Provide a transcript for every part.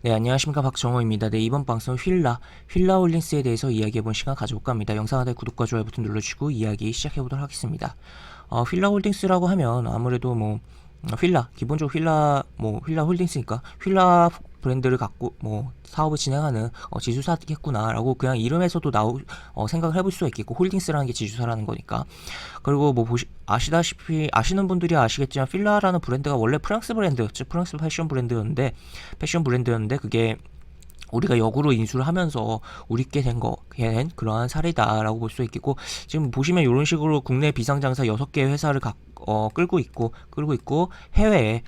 네, 안녕하십니까. 박정호입니다. 네, 이번 방송은 휠라홀딩스에 대해서 이야기해본 시간 가져볼까 합니다. 영상 하단에 구독과 좋아요 버튼 눌러주시고 이야기 시작해보도록 하겠습니다. 휠라홀딩스라고 하면 아무래도 기본적으로 휠라홀딩스니까 휠라 브랜드를 갖고 사업을 진행하는 지주사겠구나라고 그냥 이름에서도 생각을 해볼 수가 있겠고, 홀딩스라는 게 지주사라는 거니까. 그리고 아시는 분들이 아시겠지만 휠라라는 브랜드가 원래 프랑스 브랜드였죠. 프랑스 패션 브랜드였는데 그게 우리가 역으로 인수를 하면서 우리께 된 그러한 사례다라고 볼 수 있겠고, 지금 보시면 이런 식으로 국내 비상장사 6개의 회사를 끌고 있고 해외에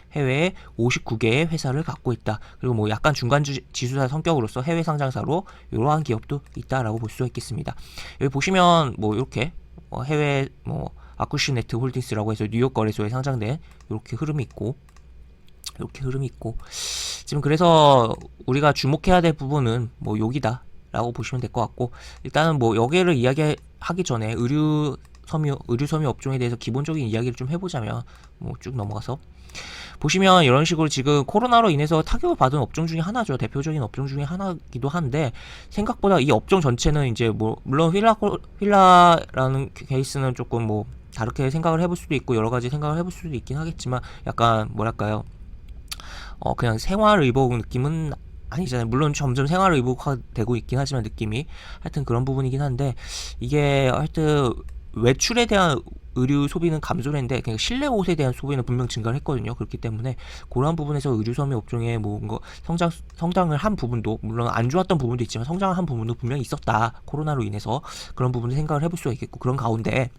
59개의 회사를 갖고 있다. 그리고 약간 중간 지수사 성격으로서 해외 상장사로 이러한 기업도 있다라고 볼 수 있겠습니다. 여기 보시면 이렇게 해외 아쿠슈네트 홀딩스라고 해서 뉴욕 거래소에 상장된 이렇게 흐름이 있고, 지금 그래서 우리가 주목해야 될 부분은 여기다 라고 보시면 될 것 같고, 일단은 여기를 이야기하기 전에 의류 섬유 업종에 대해서 기본적인 이야기를 좀 해보자면, 쭉 넘어가서 보시면 이런 식으로 지금 코로나로 인해서 타격을 받은 업종 중에 하나죠. 대표적인 업종 중에 하나기도 한데, 생각보다 이 업종 전체는 이제 물론 휠라라는 케이스는 조금 다르게 생각을 해볼 수도 있고 여러 가지 생각을 해볼 수도 있긴 하겠지만, 약간 뭐랄까요, 그냥 생활 의복 느낌은 아니잖아요. 물론 점점 생활 의복화 되고 있긴 하지만 느낌이 하여튼 그런 부분이긴 한데, 이게 하여튼 외출에 대한 의류 소비는 감소를 했는데 그냥 실내 옷에 대한 소비는 분명 증가를 했거든요. 그렇기 때문에 그런 부분에서 의류 섬유 업종의 뭔가 성장을 한 부분도, 물론 안 좋았던 부분도 있지만 성장을 한 부분도 분명히 있었다. 코로나로 인해서 그런 부분을 생각을 해볼 수가 있겠고, 그런 가운데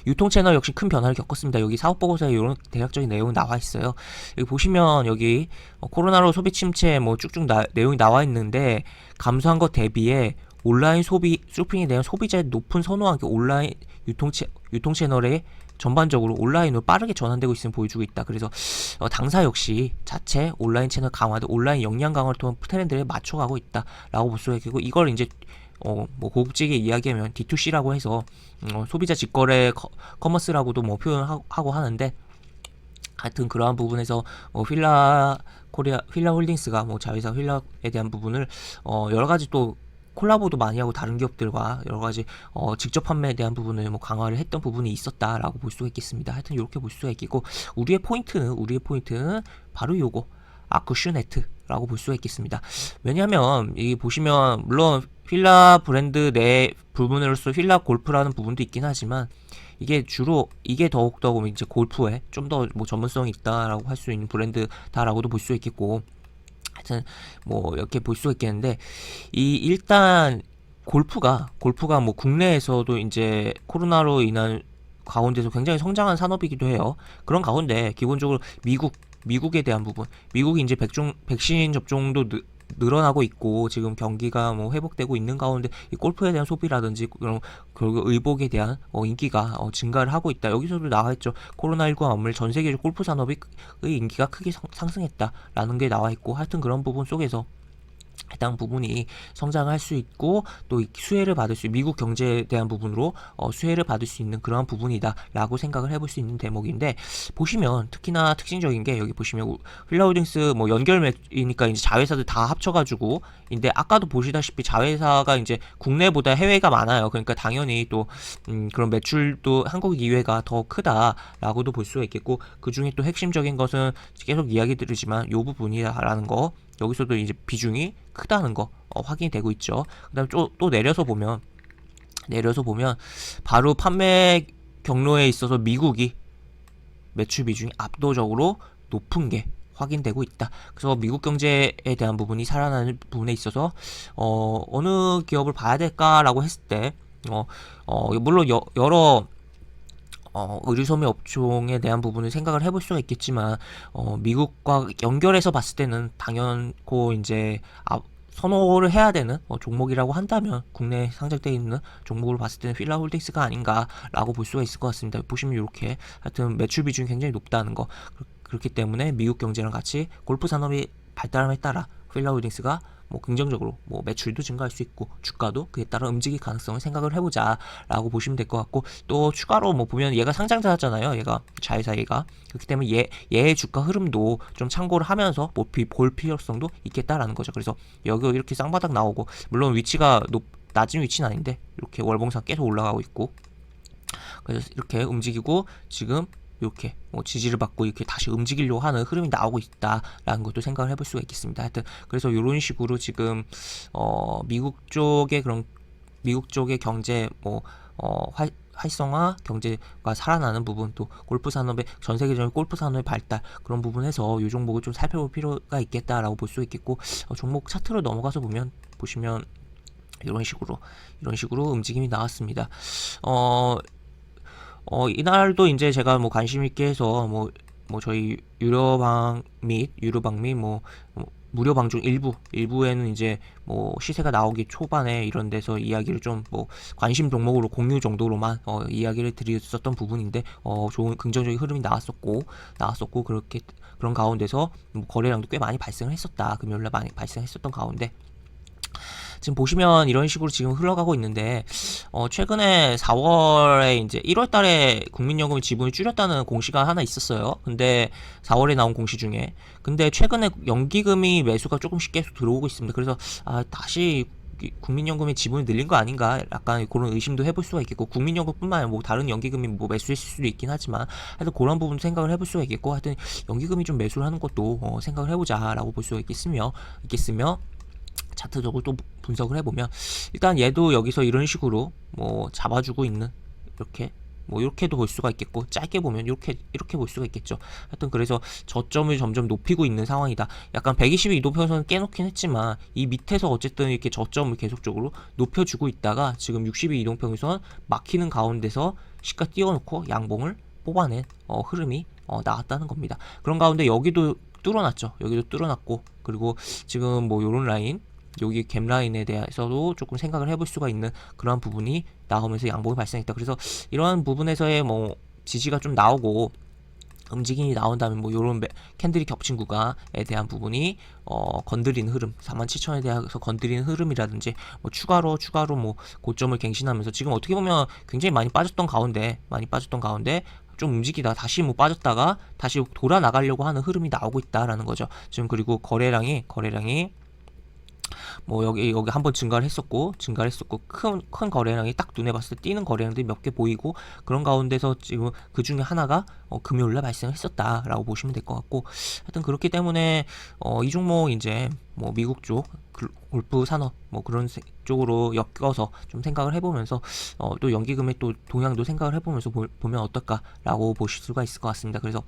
유통 채널 역시 큰 변화를 겪었습니다. 여기 사업 보고서에 이런 대략적인 내용이 나와 있어요. 여기 보시면 여기 코로나로 소비 침체 쭉쭉 내용이 나와 있는데, 감소한 것 대비에 온라인 쇼핑에 대한 소비자의 높은 선호한 온라인 유통 채널에 전반적으로 온라인으로 빠르게 전환되고 있음을 보여주고 있다. 그래서 당사 역시 자체 온라인 채널 강화, 온라인 역량 강화를 통한 트렌드에 맞춰가고 있다라고 볼 수가 있고, 이걸 이제 고급지게 이야기하면 D2C라고 해서 소비자 직거래 커머스라고도 표현하고 하는데, 하여튼 그러한 부분에서 휠라 홀딩스가 자회사 휠라에 대한 부분을 여러 가지 또 콜라보도 많이 하고 다른 기업들과 여러 가지 직접 판매에 대한 부분을 강화를 했던 부분이 있었다라고 볼 수가 있겠습니다. 하여튼 이렇게 볼 수가 있겠고, 우리의 포인트는 바로 요거 아쿠슈네트라고 볼 수가 있겠습니다. 왜냐하면 여기 보시면 물론 휠라 브랜드 내 부분으로서 휠라 골프라는 부분도 있긴 하지만, 이게 더욱더 이제 골프에 좀 더 전문성이 있다라고 할 수 있는 브랜드다라고도 볼 수 있겠고, 하여튼 이렇게 볼 수가 있겠는데, 일단 골프가 국내에서도 이제 코로나로 인한 가운데서 굉장히 성장한 산업이기도 해요. 그런 가운데 기본적으로 미국에 대한 부분, 미국이 이제 백신 접종도 늘어나고 있고 지금 경기가 회복되고 있는 가운데 이 골프에 대한 소비라든지 그런 결국 의복에 대한 인기가 증가를 하고 있다. 여기서도 나와있죠. 코로나19가 맞물 전 세계적 골프 산업의 인기가 크게 상승했다라는 게 나와있고, 하여튼 그런 부분 속에서 해당 부분이 성장할 수 있고 또 수혜를 받을 미국 경제에 대한 부분으로 수혜를 받을 수 있는 그러한 부분이다라고 생각을 해볼 수 있는 대목인데, 보시면 특히나 특징적인 게 여기 보시면 휠라홀딩스 연결 매이니까 이제 자회사들 다 합쳐가지고, 근데 아까도 보시다시피 자회사가 이제 국내보다 해외가 많아요. 그러니까 당연히 또 그런 매출도 한국 이외가 더 크다라고도 볼 수가 있겠고, 그 중에 또 핵심적인 것은 계속 이야기 드리지만 요 부분이라는 거, 여기서도 이제 비중이 크다는 거 확인이 되고 있죠. 그 다음에 또 내려서 보면 바로 판매 경로에 있어서 미국이 매출 비중이 압도적으로 높은 게 확인되고 있다. 그래서 미국 경제에 대한 부분이 살아나는 부분에 있어서 어느 기업을 봐야 될까라고 했을 때 물론 여러 의류소매 업종에 대한 부분을 생각을 해볼 수가 있겠지만, 미국과 연결해서 봤을 때는 당연코 이제 선호를 해야 되는 종목이라고 한다면 국내에 상장되어 있는 종목으로 봤을 때는 휠라 홀딩스가 아닌가라고 볼 수가 있을 것 같습니다. 보시면 이렇게 하여튼 매출 비중이 굉장히 높다는 거, 그렇기 때문에 미국 경제랑 같이 골프 산업이 발달함에 따라 휠라 홀딩스가 뭐 긍정적으로 뭐 매출도 증가할 수 있고 주가도 그에 따라 움직일 가능성을 생각을 해보자라고 보시면 될 것 같고, 또 추가로 뭐 보면 얘가 상장사잖아요. 얘가 자회사 얘가. 그렇기 때문에 얘의 주가 흐름도 좀 참고를 하면서 뭐 볼 필요성도 있겠다라는 거죠. 그래서 여기 이렇게 쌍바닥 나오고, 물론 위치가 낮은 위치는 아닌데 이렇게 월봉상 계속 올라가고 있고, 그래서 이렇게 움직이고 지금 이렇게 뭐 지지를 받고 이렇게 다시 움직이려고 하는 흐름이 나오고 있다라는 것도 생각을 해볼 수가 있겠습니다. 하여튼 그래서 이런 식으로 지금 미국 쪽의 경제 활성화, 경제가 살아나는 부분, 또 골프 산업의 전 세계적인 골프 산업의 발달, 그런 부분에서 이 종목을 좀 살펴볼 필요가 있겠다라고 볼 수 있겠고, 종목 차트로 넘어가서 보시면 이런 식으로 움직임이 나왔습니다. 이날도 이제 제가 뭐 관심 있게 해서 뭐 저희 유료방 및 무료 방중 일부에는 이제 뭐 시세가 나오기 초반에 이런 데서 이야기를 좀 뭐 관심 종목으로 공유 정도로만 이야기를 드렸었던 부분인데, 좋은 긍정적인 흐름이 나왔었고 그렇게 그런 가운데서 뭐 거래량도 꽤 많이 발생을 했었다. 금요일날 많이 발생했었던 가운데 지금 보시면 이런 식으로 지금 흘러가고 있는데, 최근에 4월에 이제 1월 달에 국민연금 지분을 줄였다는 공시가 하나 있었어요. 근데 4월에 나온 공시 중에, 근데 최근에 연기금이 매수가 조금씩 계속 들어오고 있습니다. 그래서 다시 국민연금의 지분을 늘린 거 아닌가, 약간 그런 의심도 해볼 수가 있겠고, 국민연금뿐만 아니라 뭐 다른 연기금이 뭐 매수했을 수도 있긴 하지만, 하여튼 그런 부분 생각을 해볼 수가 있겠고, 하여튼 연기금이 좀 매수를 하는 것도 생각을 해보자라고 볼 수가 있겠으며 차트적으로 또 분석을 해보면, 일단 얘도 여기서 이런 식으로 뭐 잡아주고 있는, 이렇게도 볼 수가 있겠고, 짧게 보면 이렇게 볼 수가 있겠죠. 하여튼 그래서 저점을 점점 높이고 있는 상황이다. 약간 120일 이동평선은 깨놓긴 했지만 이 밑에서 어쨌든 이렇게 저점을 계속적으로 높여주고 있다가 지금 60일 이동평선 막히는 가운데서 시가 띄워놓고 양봉을 뽑아낸 흐름이 나왔다는 겁니다. 그런 가운데 여기도 뚫어놨고, 그리고 지금 뭐 요런 라인, 여기 갭 라인에 대해서도 조금 생각을 해볼 수가 있는 그런 부분이 나오면서 양봉이 발생했다. 그래서 이러한 부분에서의 뭐 지지가 좀 나오고 움직임이 나온다면 뭐 요런 캔들이 겹친 구간에 대한 부분이 건드리는 흐름, 47,000에 대해서 건드리는 흐름이라든지, 뭐 추가로 뭐 고점을 갱신하면서 지금 어떻게 보면 굉장히 많이 빠졌던 가운데 좀 움직이다 다시 뭐 빠졌다가 다시 돌아 나가려고 하는 흐름이 나오고 있다라는 거죠. 지금 그리고 거래량이 뭐 여기 한번 증가를 했었고 큰 거래량이 딱 눈에 봤을 때 띄는 거래량들이 몇 개 보이고, 그런 가운데서 지금 그 중에 하나가 금요일날 발생했었다라고 보시면 될 것 같고, 하여튼 그렇기 때문에 이 종목 이제 뭐 미국 쪽 골프 산업 뭐 그런 쪽으로 엮어서 좀 생각을 해보면서 또 연기금의 또 동향도 생각을 해보면서 보면 어떨까라고 보실 수가 있을 것 같습니다. 그래서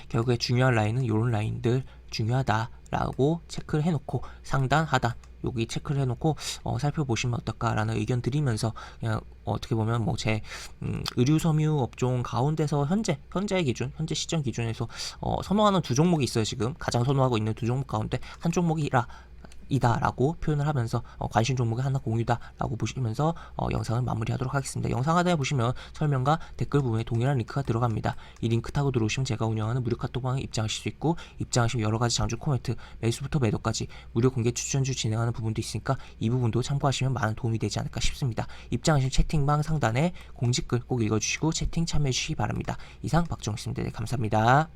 결국에 중요한 라인은 이런 라인들 중요하다라고 체크를 해놓고, 상단 하단 여기 체크를 해놓고 살펴보시면 어떨까라는 의견 드리면서, 그냥 어떻게 보면 뭐 제 의류 섬유 업종 가운데서 현재 시점 기준에서 선호하는 두 종목이 있어요. 지금 가장 선호하고 있는 두 종목 가운데 한 종목이다라고 표현을 하면서 관심 종목이 하나 공유다라고 보시면서 영상을 마무리하도록 하겠습니다. 영상 하단에 보시면 설명과 댓글 부분에 동일한 링크가 들어갑니다. 이 링크 타고 들어오시면 제가 운영하는 무료 카톡방에 입장하실 수 있고, 입장하시면 여러가지 장중 코멘트, 매수부터 매도까지 무료 공개 추천주 진행하는 부분도 있으니까 이 부분도 참고하시면 많은 도움이 되지 않을까 싶습니다. 입장하시면 채팅방 상단에 공지글 꼭 읽어주시고 채팅 참여해주시기 바랍니다. 이상 박정우였습니다. 네, 감사합니다.